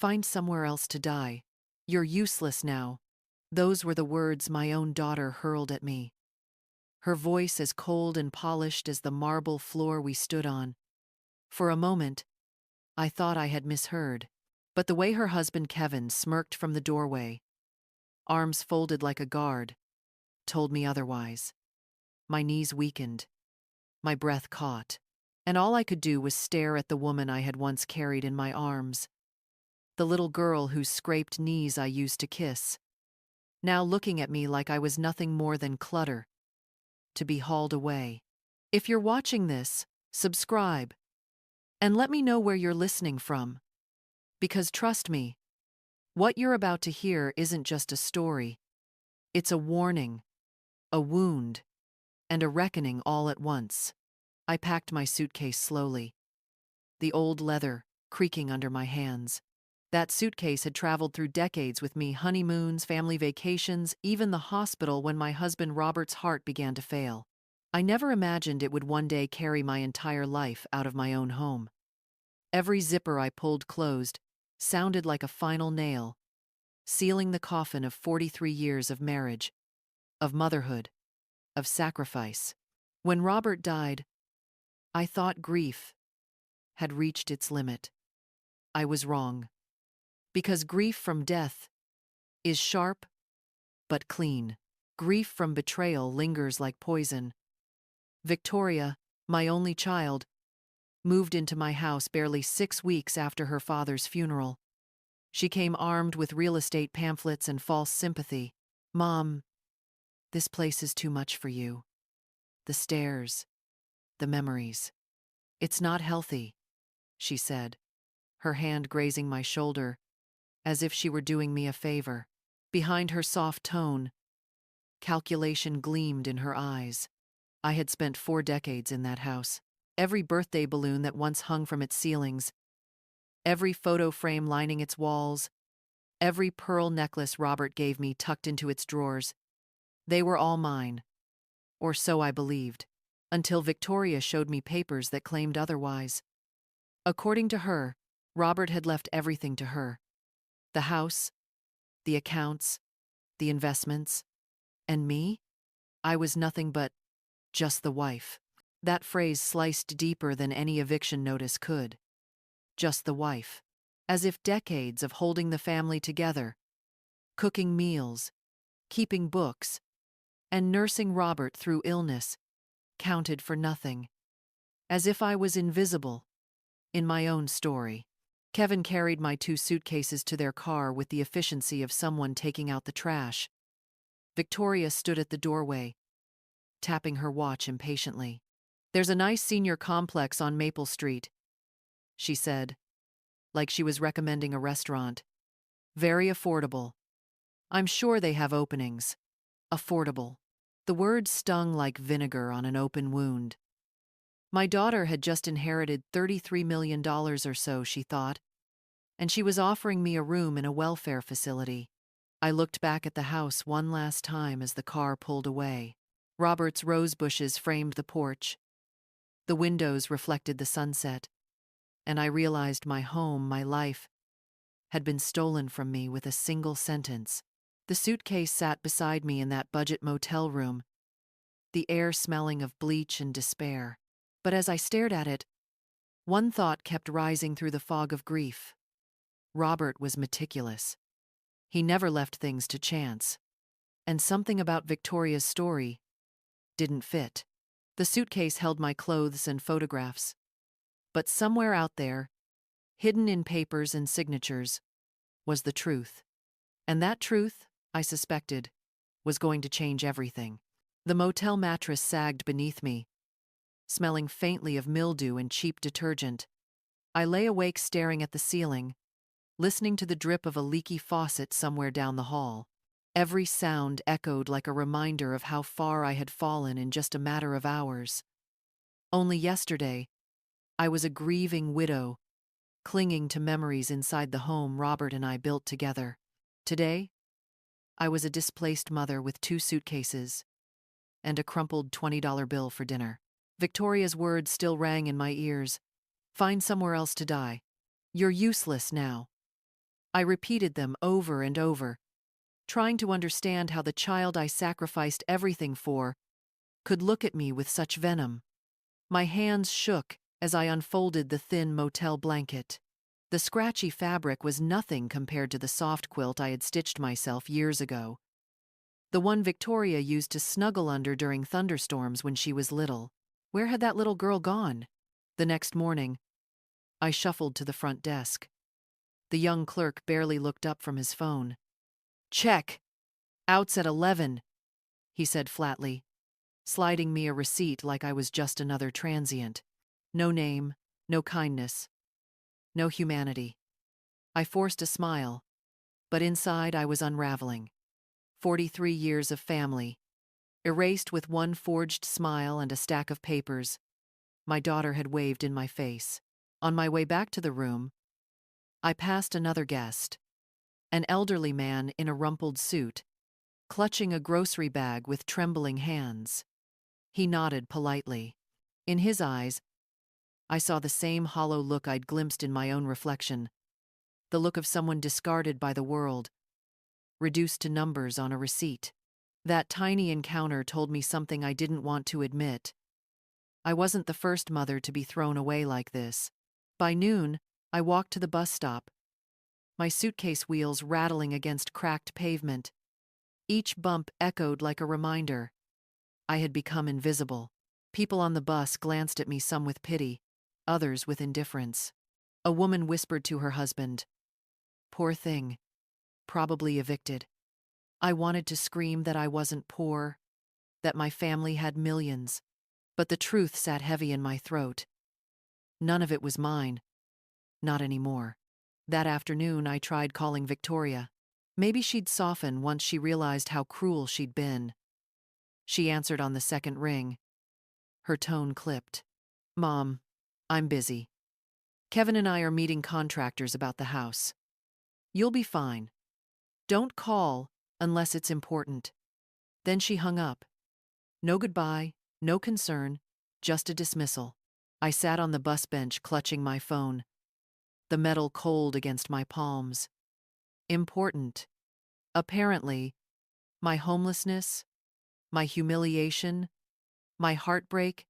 Find somewhere else to die. You're useless now. Those were the words my own daughter hurled at me. Her voice as cold and polished as the marble floor we stood on. For a moment, I thought I had misheard. But the way her husband Kevin smirked from the doorway, arms folded like a guard, told me otherwise. My knees weakened. My breath caught. And all I could do was stare at the woman I had once carried in my arms. The little girl whose scraped knees I used to kiss. Now looking at me like I was nothing more than clutter, to be hauled away. If you're watching this, subscribe. And let me know where you're listening from. Because trust me, what you're about to hear isn't just a story. It's a warning, a wound, and a reckoning all at once. I packed my suitcase slowly, the old leather creaking under my hands. That suitcase had traveled through decades with me, honeymoons, family vacations, even the hospital when my husband Robert's heart began to fail. I never imagined it would one day carry my entire life out of my own home. Every zipper I pulled closed sounded like a final nail, sealing the coffin of 43 years of marriage, of motherhood, of sacrifice. When Robert died, I thought grief had reached its limit. I was wrong. Because grief from death is sharp but clean. Grief from betrayal lingers like poison. Victoria, my only child, moved into my house barely 6 weeks after her father's funeral. She came armed with real estate pamphlets and false sympathy. "Mom, this place is too much for you. The stairs, the memories. It's not healthy," she said, her hand grazing my shoulder, as if she were doing me a favor. Behind her soft tone, calculation gleamed in her eyes. I had spent 4 decades in that house. Every birthday balloon that once hung from its ceilings, every photo frame lining its walls, every pearl necklace Robert gave me tucked into its drawers. They were all mine, or so I believed, until Victoria showed me papers that claimed otherwise. According to her, Robert had left everything to her. The house, the accounts, the investments, and me? I was nothing but just the wife. That phrase sliced deeper than any eviction notice could. Just the wife. As if decades of holding the family together, cooking meals, keeping books, and nursing Robert through illness counted for nothing. As if I was invisible in my own story. Kevin carried my 2 suitcases to their car with the efficiency of someone taking out the trash. Victoria stood at the doorway, tapping her watch impatiently. "There's a nice senior complex on Maple Street," she said, like she was recommending a restaurant. "Very affordable. I'm sure they have openings." Affordable. The word stung like vinegar on an open wound. My daughter had just inherited $33 million or so, she thought, and she was offering me a room in a welfare facility. I looked back at the house one last time as the car pulled away. Robert's rose bushes framed the porch. The windows reflected the sunset, and I realized my home, my life, had been stolen from me with a single sentence. The suitcase sat beside me in that budget motel room, the air smelling of bleach and despair. But as I stared at it, one thought kept rising through the fog of grief. Robert was meticulous. He never left things to chance. And something about Victoria's story didn't fit. The suitcase held my clothes and photographs. But somewhere out there, hidden in papers and signatures, was the truth. And that truth, I suspected, was going to change everything. The motel mattress sagged beneath me, smelling faintly of mildew and cheap detergent. I lay awake staring at the ceiling, listening to the drip of a leaky faucet somewhere down the hall. Every sound echoed like a reminder of how far I had fallen in just a matter of hours. Only yesterday, I was a grieving widow, clinging to memories inside the home Robert and I built together. Today, I was a displaced mother with 2 suitcases and a crumpled $20 bill for dinner. Victoria's words still rang in my ears. "Find somewhere else to die. You're useless now." I repeated them over and over, trying to understand how the child I sacrificed everything for could look at me with such venom. My hands shook as I unfolded the thin motel blanket. The scratchy fabric was nothing compared to the soft quilt I had stitched myself years ago. The one Victoria used to snuggle under during thunderstorms when she was little. Where had that little girl gone? The next morning, I shuffled to the front desk. The young clerk barely looked up from his phone. "Check. Outs at 11, he said flatly, sliding me a receipt like I was just another transient. No name, no kindness, no humanity. I forced a smile, but inside I was unraveling. 43 years of family, erased with one forged smile and a stack of papers. My daughter had waved in my face. On my way back to the room, I passed another guest, an elderly man in a rumpled suit, clutching a grocery bag with trembling hands. He nodded politely. In his eyes, I saw the same hollow look I'd glimpsed in my own reflection, the look of someone discarded by the world, reduced to numbers on a receipt. That tiny encounter told me something I didn't want to admit. I wasn't the first mother to be thrown away like this. By noon, I walked to the bus stop, my suitcase wheels rattling against cracked pavement. Each bump echoed like a reminder. I had become invisible. People on the bus glanced at me, some with pity, others with indifference. A woman whispered to her husband, "Poor thing, probably evicted." I wanted to scream that I wasn't poor, that my family had millions, but the truth sat heavy in my throat. None of it was mine. Not anymore. That afternoon, I tried calling Victoria. Maybe she'd soften once she realized how cruel she'd been. She answered on the second ring. Her tone clipped. "Mom, I'm busy. Kevin and I are meeting contractors about the house. You'll be fine. Don't call unless it's important." Then she hung up. No goodbye, no concern, just a dismissal. I sat on the bus bench clutching my phone, the metal cold against my palms. Important. Apparently, my homelessness, my humiliation, my heartbreak,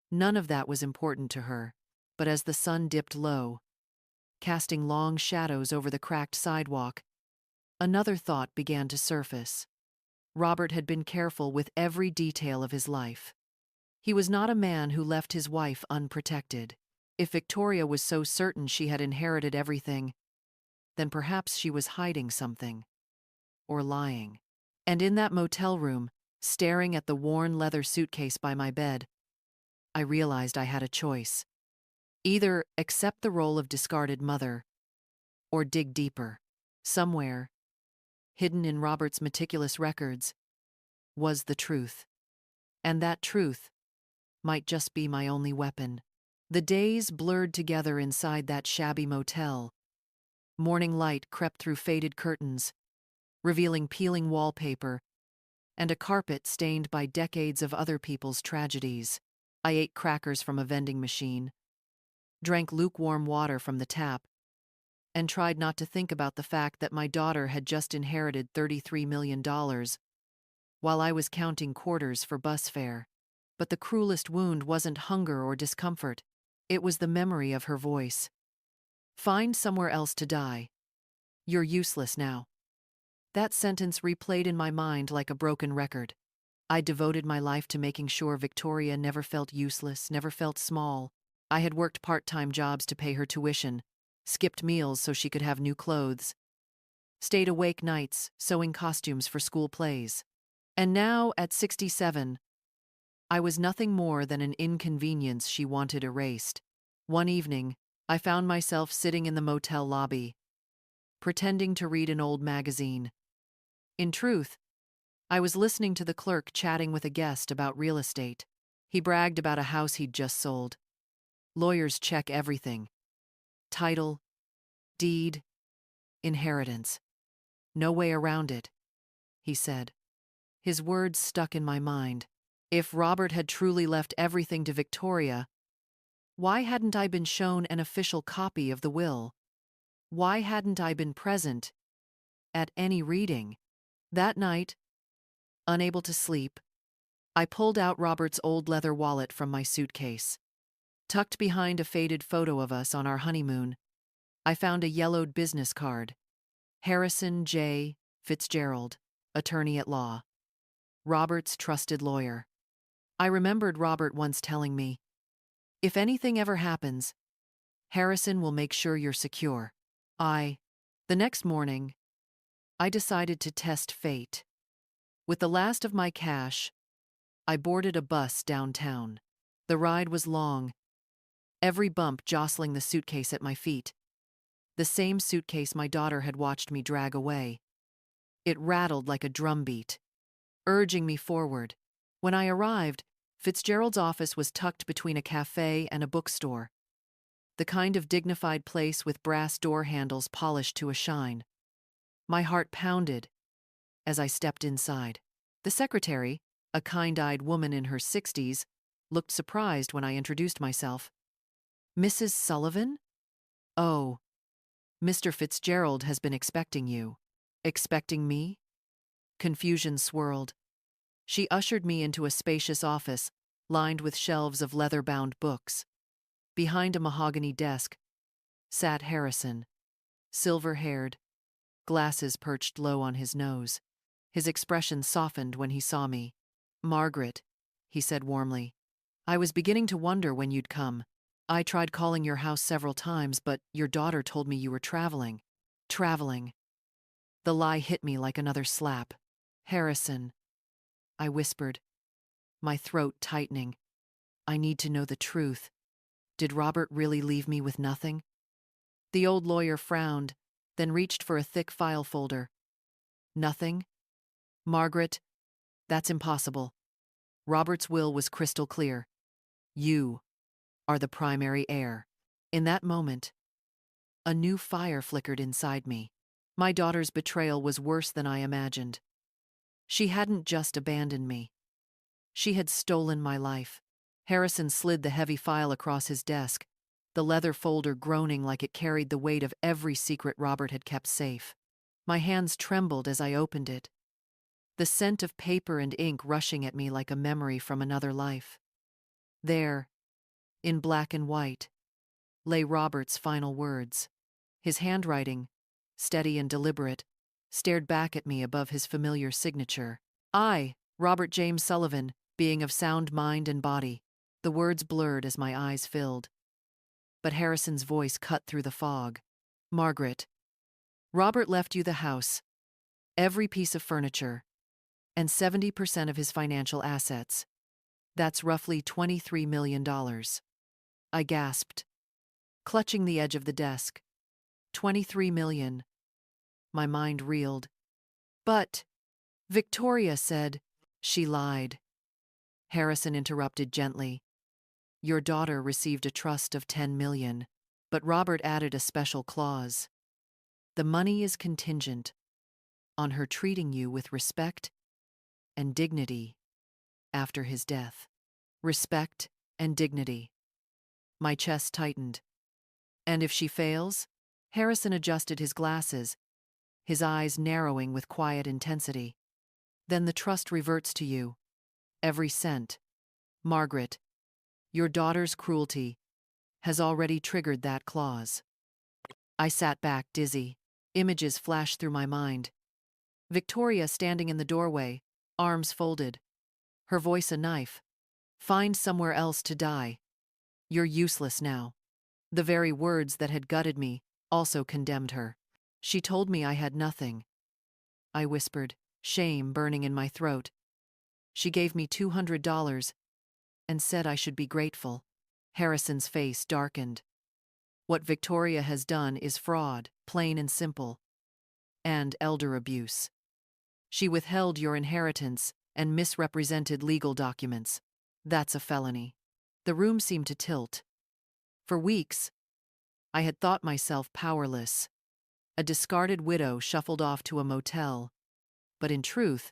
none of that was important to her. But as the sun dipped low, casting long shadows over the cracked sidewalk, another thought began to surface. Robert had been careful with every detail of his life. He was not a man who left his wife unprotected. If Victoria was so certain she had inherited everything, then perhaps she was hiding something, or lying. And in that motel room, staring at the worn leather suitcase by my bed, I realized I had a choice. Either accept the role of discarded mother, or dig deeper. Somewhere, hidden in Robert's meticulous records, was the truth. And that truth might just be my only weapon. The days blurred together inside that shabby motel. Morning light crept through faded curtains, revealing peeling wallpaper and a carpet stained by decades of other people's tragedies. I ate crackers from a vending machine, drank lukewarm water from the tap, and tried not to think about the fact that my daughter had just inherited $33 million while I was counting quarters for bus fare. But the cruelest wound wasn't hunger or discomfort. It was the memory of her voice. "Find somewhere else to die. You're useless now." That sentence replayed in my mind like a broken record. I devoted my life to making sure Victoria never felt useless, never felt small. I had worked part-time jobs to pay her tuition, skipped meals so she could have new clothes, stayed awake nights sewing costumes for school plays. And now, at 67, I was nothing more than an inconvenience she wanted erased. One evening, I found myself sitting in the motel lobby, pretending to read an old magazine. In truth, I was listening to the clerk chatting with a guest about real estate. He bragged about a house he'd just sold. Lawyers check everything: title, deed, inheritance. No way around it, he said. His words stuck in my mind. If Robert had truly left everything to Victoria, why hadn't I been shown an official copy of the will? Why hadn't I been present at any reading? That night, unable to sleep, I pulled out Robert's old leather wallet from my suitcase. Tucked behind a faded photo of us on our honeymoon, I found a yellowed business card. Harrison J. Fitzgerald, attorney at law. Robert's trusted lawyer. I remembered Robert once telling me, "If anything ever happens, Harrison will make sure you're secure." The next morning, I decided to test fate. With the last of my cash, I boarded a bus downtown. The ride was long, every bump jostling the suitcase at my feet. The same suitcase my daughter had watched me drag away. It rattled like a drumbeat, urging me forward. When I arrived, Fitzgerald's office was tucked between a cafe and a bookstore, the kind of dignified place with brass door handles polished to a shine. My heart pounded as I stepped inside. The secretary, a kind-eyed woman in her 60s, looked surprised when I introduced myself. "Mrs. Sullivan? Oh, Mr. Fitzgerald has been expecting you." Expecting me? Confusion swirled. She ushered me into a spacious office, lined with shelves of leather-bound books. Behind a mahogany desk sat Harrison, silver-haired, glasses perched low on his nose. His expression softened when he saw me. "Margaret," he said warmly, "I was beginning to wonder when you'd come. I tried calling your house several times, but your daughter told me you were traveling." Traveling. The lie hit me like another slap. "Harrison," I whispered, my throat tightening. "I need to know the truth. Did Robert really leave me with nothing?" The old lawyer frowned, then reached for a thick file folder. "Nothing? Margaret, that's impossible. Robert's will was crystal clear. You are the primary heir." In that moment, a new fire flickered inside me. My daughter's betrayal was worse than I imagined. She hadn't just abandoned me. She had stolen my life. Harrison slid the heavy file across his desk, the leather folder groaning like it carried the weight of every secret Robert had kept safe. My hands trembled as I opened it, the scent of paper and ink rushing at me like a memory from another life. There, in black and white, lay Robert's final words. His handwriting, steady and deliberate, stared back at me above his familiar signature. "I, Robert James Sullivan, being of sound mind and body." The words blurred as my eyes filled. But Harrison's voice cut through the fog. "Margaret, Robert left you the house, every piece of furniture, and 70% of his financial assets. That's roughly $23 million. I gasped, clutching the edge of the desk. 23 million. My mind reeled. "But," Victoria said. "She lied." Harrison interrupted gently. "Your daughter received a trust of 10 million, but Robert added a special clause. The money is contingent on her treating you with respect and dignity after his death." Respect and dignity. My chest tightened. "And if she fails?" Harrison adjusted his glasses, his eyes narrowing with quiet intensity. "Then the trust reverts to you. Every cent. Margaret, your daughter's cruelty has already triggered that clause." I sat back, dizzy. Images flashed through my mind. Victoria standing in the doorway, arms folded, her voice a knife. "Find somewhere else to die. You're useless now." The very words that had gutted me also condemned her. "She told me I had nothing," I whispered, shame burning in my throat. "She gave me $200 and said I should be grateful." Harrison's face darkened. "What Victoria has done is fraud, plain and simple, and elder abuse. She withheld your inheritance and misrepresented legal documents. That's a felony." The room seemed to tilt. For weeks, I had thought myself powerless, a discarded widow shuffled off to a motel. But in truth,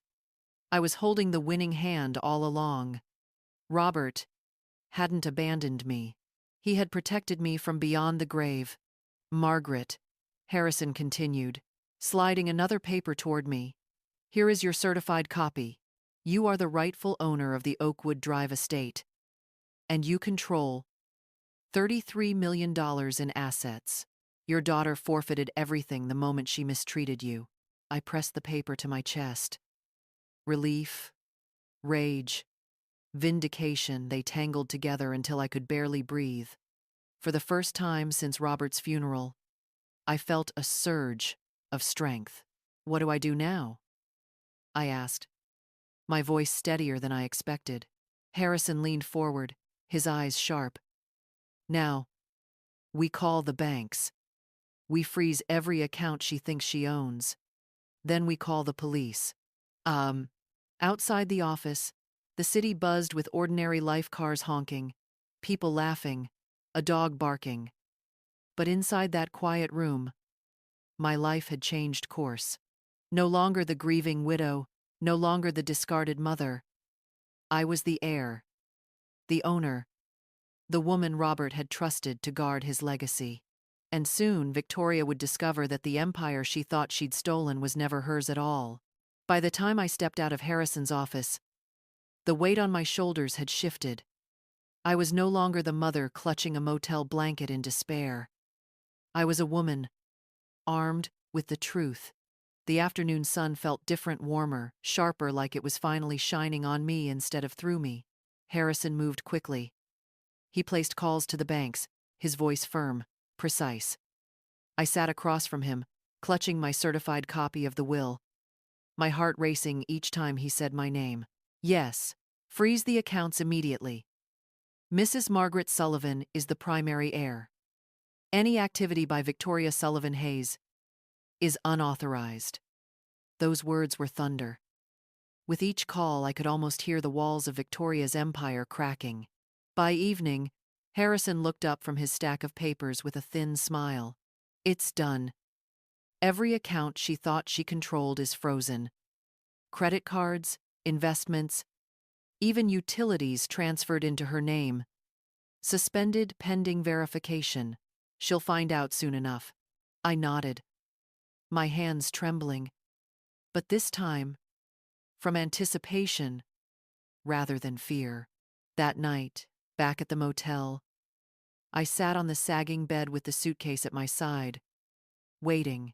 I was holding the winning hand all along. Robert hadn't abandoned me. He had protected me from beyond the grave. Margaret, Harrison continued, sliding another paper toward me. Here is your certified copy. You are the rightful owner of the Oakwood Drive estate. And you control $33 million in assets. Your daughter forfeited everything the moment she mistreated you. I pressed the paper to my chest. Relief, rage, vindication, they tangled together until I could barely breathe. For the first time since Robert's funeral, I felt a surge of strength. What do I do now? I asked, my voice steadier than I expected. Harrison leaned forward, his eyes sharp. Now, we call the banks. We freeze every account she thinks she owns. Then we call the police. Outside the office, the city buzzed with ordinary life cars honking, people laughing, a dog barking. But inside that quiet room, my life had changed course. No longer the grieving widow, no longer the discarded mother. I was the heir, the owner, the woman Robert had trusted to guard his legacy. And soon Victoria would discover that the empire she thought she'd stolen was never hers at all. By the time I stepped out of Harrison's office, the weight on my shoulders had shifted. I was no longer the mother clutching a motel blanket in despair. I was a woman, armed with the truth. The afternoon sun felt different, warmer, sharper, like it was finally shining on me instead of through me. Harrison moved quickly. He placed calls to the banks, his voice firm, precise. I sat across from him, clutching my certified copy of the will, my heart racing each time he said my name. Yes, freeze the accounts immediately. Mrs. Margaret Sullivan is the primary heir. Any activity by Victoria Sullivan Hayes is unauthorized. Those words were thunder. With each call, I could almost hear the walls of Victoria's empire cracking. By evening, Harrison looked up from his stack of papers with a thin smile. It's done. Every account she thought she controlled is frozen. Credit cards, investments, even utilities transferred into her name. Suspended pending verification. She'll find out soon enough. I nodded, my hands trembling. But this time, from anticipation rather than fear. That night, back at the motel, I sat on the sagging bed with the suitcase at my side, waiting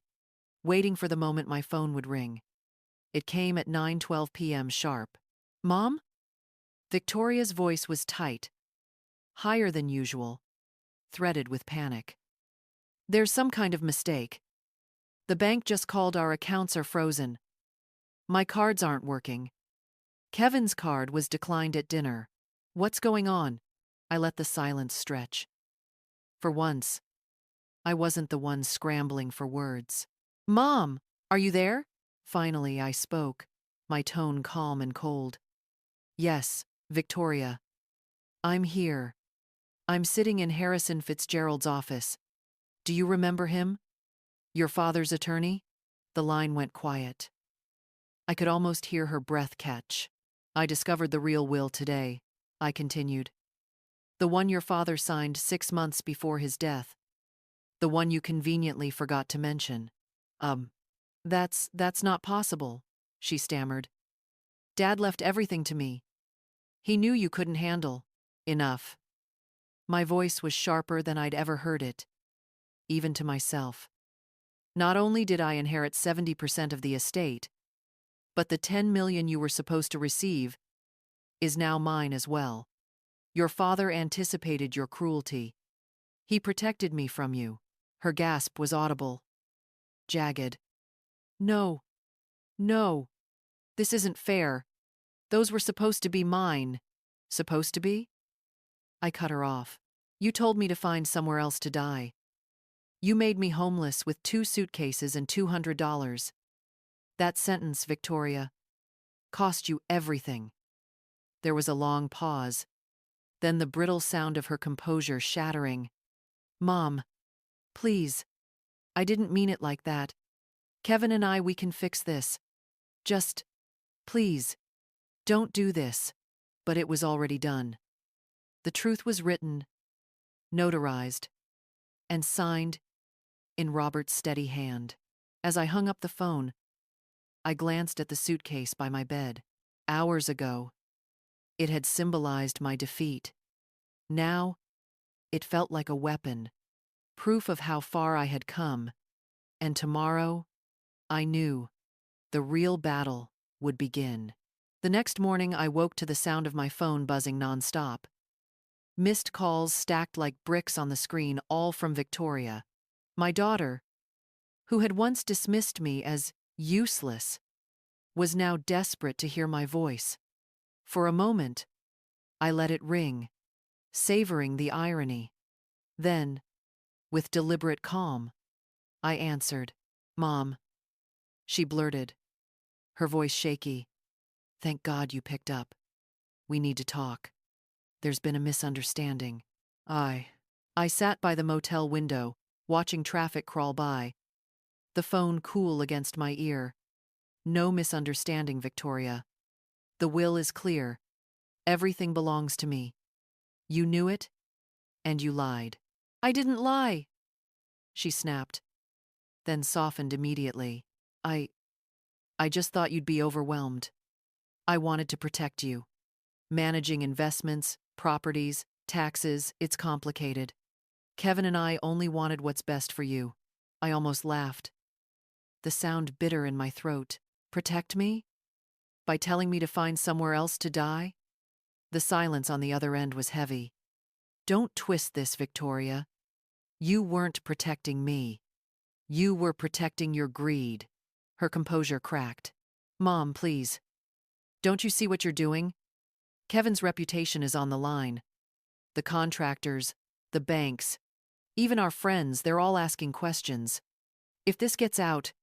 for the moment my phone would ring. It came at 9:12 p.m. sharp. Mom? Victoria's voice was tight, higher than usual, threaded with panic. There's some kind of mistake. The bank just called, our accounts are frozen. My cards aren't working. Kevin's card was declined at dinner. What's going on? I let the silence stretch. For once, I wasn't the one scrambling for words. Mom, are you there? Finally, I spoke, my tone calm and cold. Yes, Victoria. I'm here. I'm sitting in Harrison Fitzgerald's office. Do you remember him? Your father's attorney? The line went quiet. I could almost hear her breath catch. I discovered the real will today, I continued. The one your father signed 6 months before his death. The one you conveniently forgot to mention. That's not possible, she stammered. Dad left everything to me. He knew you couldn't handle. Enough. My voice was sharper than I'd ever heard it, even to myself. Not only did I inherit 70% of the estate, but the $10 million you were supposed to receive is now mine as well. Your father anticipated your cruelty. He protected me from you. Her gasp was audible, jagged. No. This isn't fair. Those were supposed to be mine. Supposed to be? I cut her off. You told me to find somewhere else to die. You made me homeless with 2 suitcases and $200. That sentence, Victoria, cost you everything. There was a long pause, then the brittle sound of her composure shattering. Mom, please. I didn't mean it like that. Kevin and we can fix this. Just, please, don't do this. But it was already done. The truth was written, notarized, and signed in Robert's steady hand. As I hung up the phone, I glanced at the suitcase by my bed. Hours ago, it had symbolized my defeat. Now, it felt like a weapon, proof of how far I had come. And tomorrow, I knew, the real battle would begin. The next morning, I woke to the sound of my phone buzzing nonstop. Missed calls stacked like bricks on the screen, all from Victoria. My daughter, who had once dismissed me as useless, was now desperate to hear my voice. For a moment, I let it ring, savoring the irony. Then, with deliberate calm, I answered. "Mom," she blurted, her voice shaky. "Thank God you picked up. We need to talk. There's been a misunderstanding." I sat by the motel window, watching traffic crawl by, the phone cool against my ear. "No misunderstanding, Victoria. The will is clear. Everything belongs to me. You knew it, and you lied." "I didn't lie," she snapped, then softened immediately. I just thought you'd be overwhelmed. I wanted to protect you. Managing investments, properties, taxes, it's complicated. Kevin and I only wanted what's best for you." I almost laughed, the sound bitter in my throat. Protect me? By telling me to find somewhere else to die? The silence on the other end was heavy. "Don't twist this, Victoria. You weren't protecting me. You were protecting your greed." Her composure cracked. "Mom, please. Don't you see what you're doing? Kevin's reputation is on the line. The contractors, the banks, even our friends, they're all asking questions. If this gets out,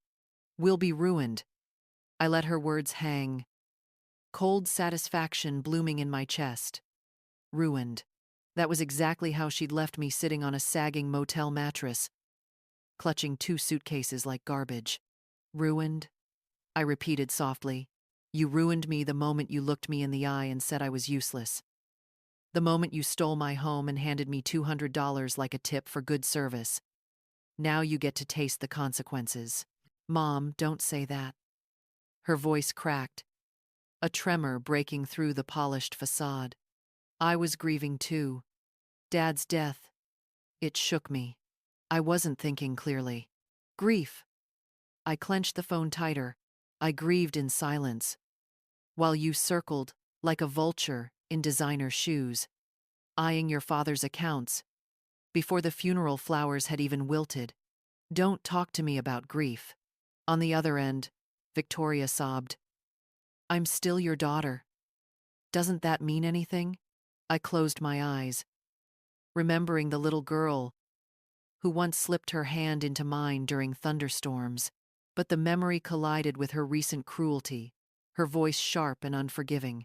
we'll be ruined." I let her words hang, cold satisfaction blooming in my chest. Ruined. That was exactly how she'd left me, sitting on a sagging motel mattress, clutching 2 suitcases like garbage. "Ruined?" I repeated softly. "You ruined me the moment you looked me in the eye and said I was useless. The moment you stole my home and handed me $200 like a tip for good service. Now you get to taste the consequences." "Mom, don't say that." Her voice cracked, a tremor breaking through the polished facade. I was grieving too. Dad's death. It shook me. I wasn't thinking clearly. Grief. I clenched the phone tighter. I grieved in silence, while you circled, like a vulture, in designer shoes, eyeing your father's accounts, before the funeral flowers had even wilted. "Don't talk to me about grief." On the other end, Victoria sobbed. "I'm still your daughter. Doesn't that mean anything?" I closed my eyes, remembering the little girl who once slipped her hand into mine during thunderstorms. But the memory collided with her recent cruelty, her voice sharp and unforgiving.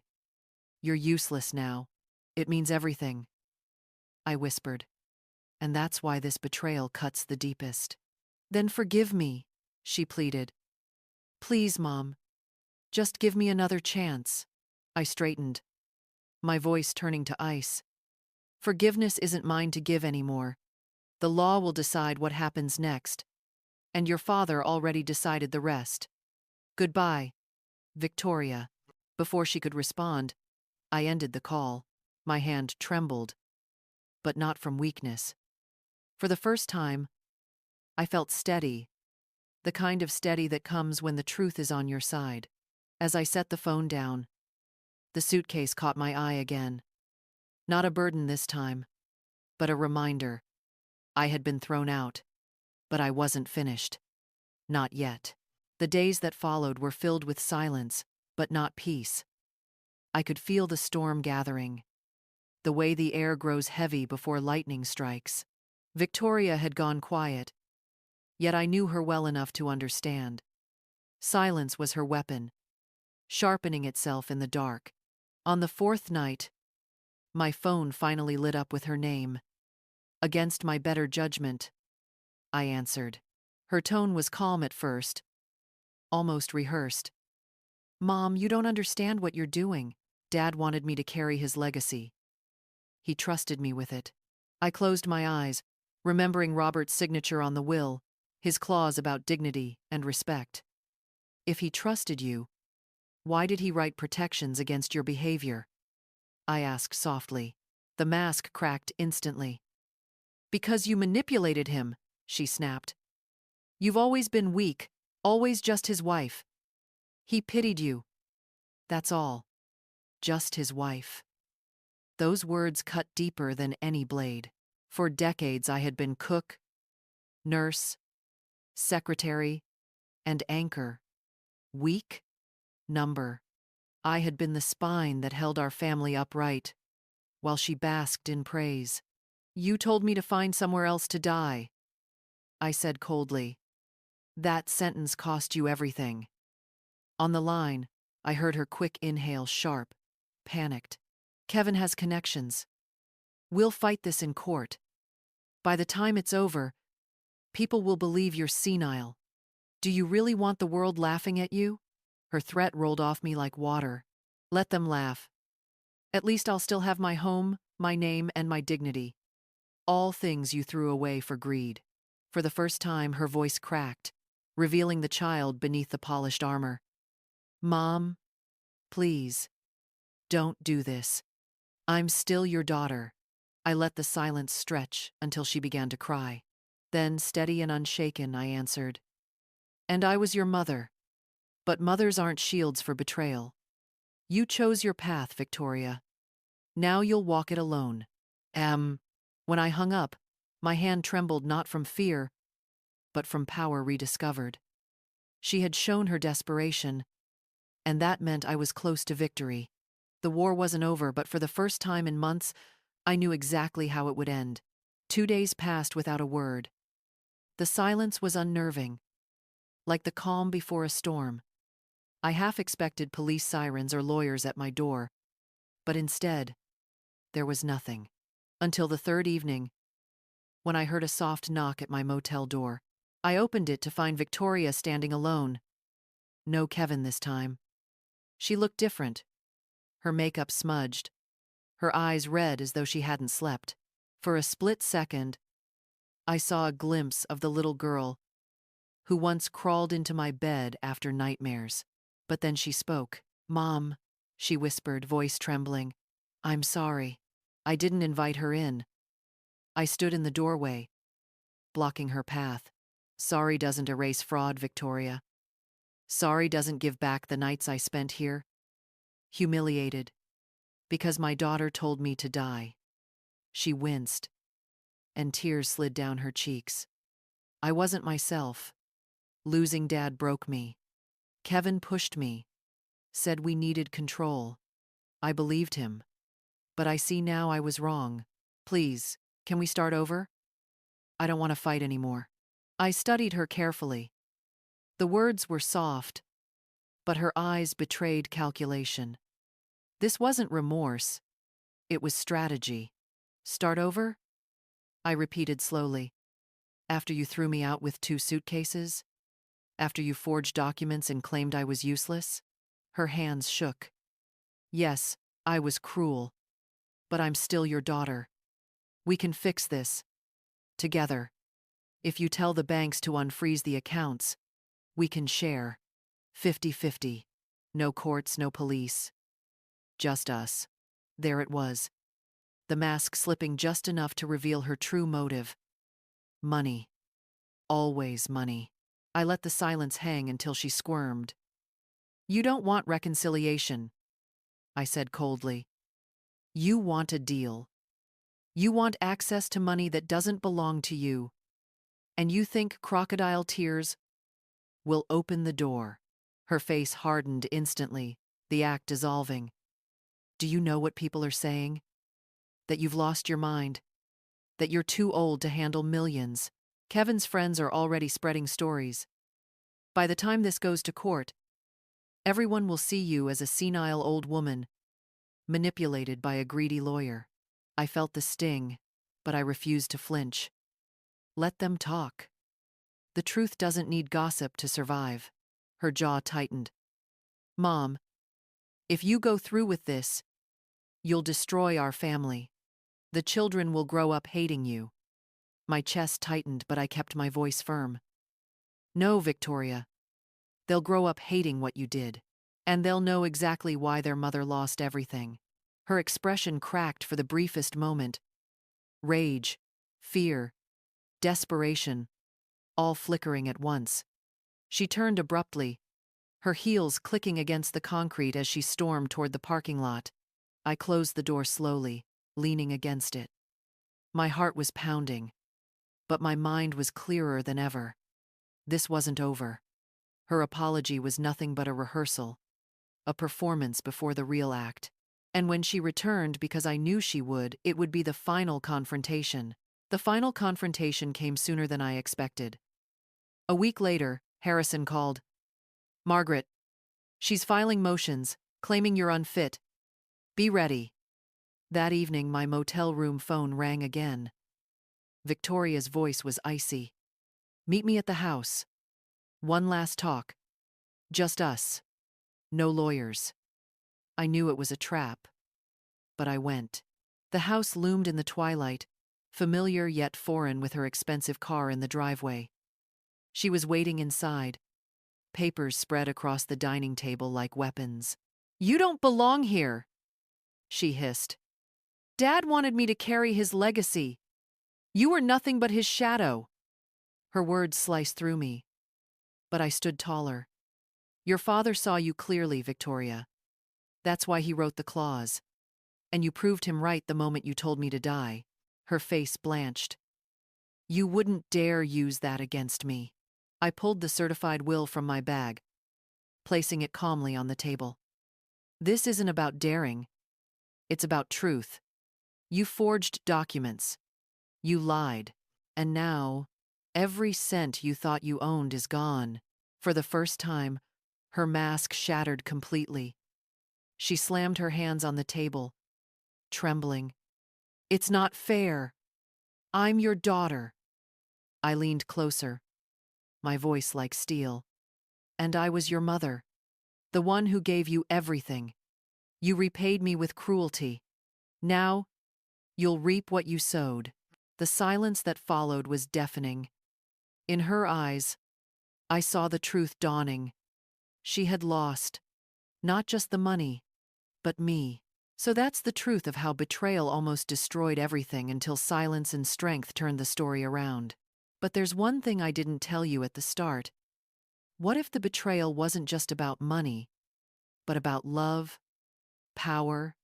"You're useless now. It means everything," I whispered. "And that's why this betrayal cuts the deepest." "Then forgive me," she pleaded. "Please, Mom. Just give me another chance." I straightened, my voice turning to ice. "Forgiveness isn't mine to give anymore. The law will decide what happens next, and your father already decided the rest. Goodbye, Victoria." Before she could respond, I ended the call. My hand trembled, but not from weakness. For the first time, I felt steady, the kind of steady that comes when the truth is on your side. As I set the phone down, the suitcase caught my eye again. Not a burden this time, but a reminder. I had been thrown out, but I wasn't finished. Not yet. The days that followed were filled with silence, but not peace. I could feel the storm gathering, the way the air grows heavy before lightning strikes. Victoria had gone quiet, yet I knew her well enough to understand. Silence was her weapon, sharpening itself in the dark. On the 4th night, my phone finally lit up with her name. Against my better judgment, I answered. Her tone was calm at first, almost rehearsed. "Mom, you don't understand what you're doing. Dad wanted me to carry his legacy. He trusted me with it." I closed my eyes, remembering Robert's signature on the will, his clause about dignity and respect. If he trusted you, why did he write protections against your behavior? I asked softly. The mask cracked instantly. Because you manipulated him, she snapped. You've always been weak, always just his wife. He pitied you. That's all. Just his wife. Those words cut deeper than any blade. For decades I had been cook, nurse, secretary, and anchor. Weak? Number. I had been the spine that held our family upright, while she basked in praise. You told me to find somewhere else to die, I said coldly. That sentence cost you everything. On the line, I heard her quick inhale, sharp, panicked. Kevin has connections. We'll fight this in court. By the time it's over, people will believe you're senile. Do you really want the world laughing at you? Her threat rolled off me like water. Let them laugh. At least I'll still have my home, my name, and my dignity. All things you threw away for greed. For the first time, her voice cracked, revealing the child beneath the polished armor. Mom, please, don't do this. I'm still your daughter. I let the silence stretch until she began to cry. Then, steady and unshaken, I answered. And I was your mother. But mothers aren't shields for betrayal. You chose your path, Victoria. Now you'll walk it alone. When I hung up, my hand trembled not from fear, but from power rediscovered. She had shown her desperation, and that meant I was close to victory. The war wasn't over, but for the first time in months, I knew exactly how it would end. 2 days passed without a word. The silence was unnerving, like the calm before a storm. I half expected police sirens or lawyers at my door, but instead, there was nothing. Until the third evening, when I heard a soft knock at my motel door. I opened it to find Victoria standing alone. No Kevin this time. She looked different. Her makeup smudged, her eyes red as though she hadn't slept. For a split second, I saw a glimpse of the little girl who once crawled into my bed after nightmares. But then she spoke. Mom, she whispered, voice trembling. I'm sorry. I didn't invite her in. I stood in the doorway, blocking her path. Sorry doesn't erase fraud, Victoria. Sorry doesn't give back the nights I spent here, humiliated, because my daughter told me to die. She winced, and tears slid down her cheeks. I wasn't myself. Losing Dad broke me. Kevin pushed me, said we needed control. I believed him. But I see now I was wrong. Please, can we start over? I don't want to fight anymore. I studied her carefully. The words were soft, but her eyes betrayed calculation. This wasn't remorse. It was strategy. Start over? I repeated slowly. After you threw me out with 2 suitcases? After you forged documents and claimed I was useless? Her hands shook. Yes, I was cruel. But I'm still your daughter. We can fix this. Together. If you tell the banks to unfreeze the accounts, we can share. 50-50. No courts, no police. Just us. There it was. The mask slipping just enough to reveal her true motive. Money. Always money. I let the silence hang until she squirmed. You don't want reconciliation, I said coldly. You want a deal. You want access to money that doesn't belong to you. And you think crocodile tears will open the door. Her face hardened instantly, the act dissolving. Do you know what people are saying? That you've lost your mind. That you're too old to handle millions. Kevin's friends are already spreading stories. By the time this goes to court, everyone will see you as a senile old woman, manipulated by a greedy lawyer. I felt the sting, but I refused to flinch. Let them talk. The truth doesn't need gossip to survive. Her jaw tightened. Mom, if you go through with this, you'll destroy our family. The children will grow up hating you. My chest tightened, but I kept my voice firm. No, Victoria. They'll grow up hating what you did. And they'll know exactly why their mother lost everything. Her expression cracked for the briefest moment. Rage, fear, desperation, all flickering at once. She turned abruptly, her heels clicking against the concrete as she stormed toward the parking lot. I closed the door slowly, leaning against it. My heart was pounding, but my mind was clearer than ever. This wasn't over. Her apology was nothing but a rehearsal, a performance before the real act. And when she returned, because I knew she would, it would be the final confrontation. The final confrontation came sooner than I expected. A week later, Harrison called. Margaret, she's filing motions, claiming you're unfit. Be ready. That evening, my motel room phone rang again. Victoria's voice was icy. Meet me at the house. One last talk. Just us. No lawyers. I knew it was a trap, but I went. The house loomed in the twilight, familiar yet foreign, with her expensive car in the driveway. She was waiting inside, papers spread across the dining table like weapons. You don't belong here, she hissed. Dad wanted me to carry his legacy. You were nothing but his shadow. Her words sliced through me, but I stood taller. Your father saw you clearly, Victoria. That's why he wrote the clause. And you proved him right the moment you told me to die. Her face blanched. You wouldn't dare use that against me. I pulled the certified will from my bag, placing it calmly on the table. This isn't about daring. It's about truth. You forged documents. You lied. And now, every cent you thought you owned is gone. For the first time, her mask shattered completely. She slammed her hands on the table, trembling. It's not fair. I'm your daughter. I leaned closer, my voice like steel. And I was your mother, the one who gave you everything. You repaid me with cruelty. Now, you'll reap what you sowed. The silence that followed was deafening. In her eyes, I saw the truth dawning. She had lost, not just the money, but me. So that's the truth of how betrayal almost destroyed everything until silence and strength turned the story around. But there's one thing I didn't tell you at the start. What if the betrayal wasn't just about money, but about love, power,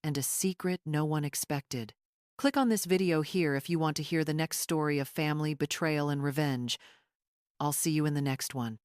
and a secret no one expected? Click on this video here if you want to hear the next story of family, betrayal, and revenge. I'll see you in the next one.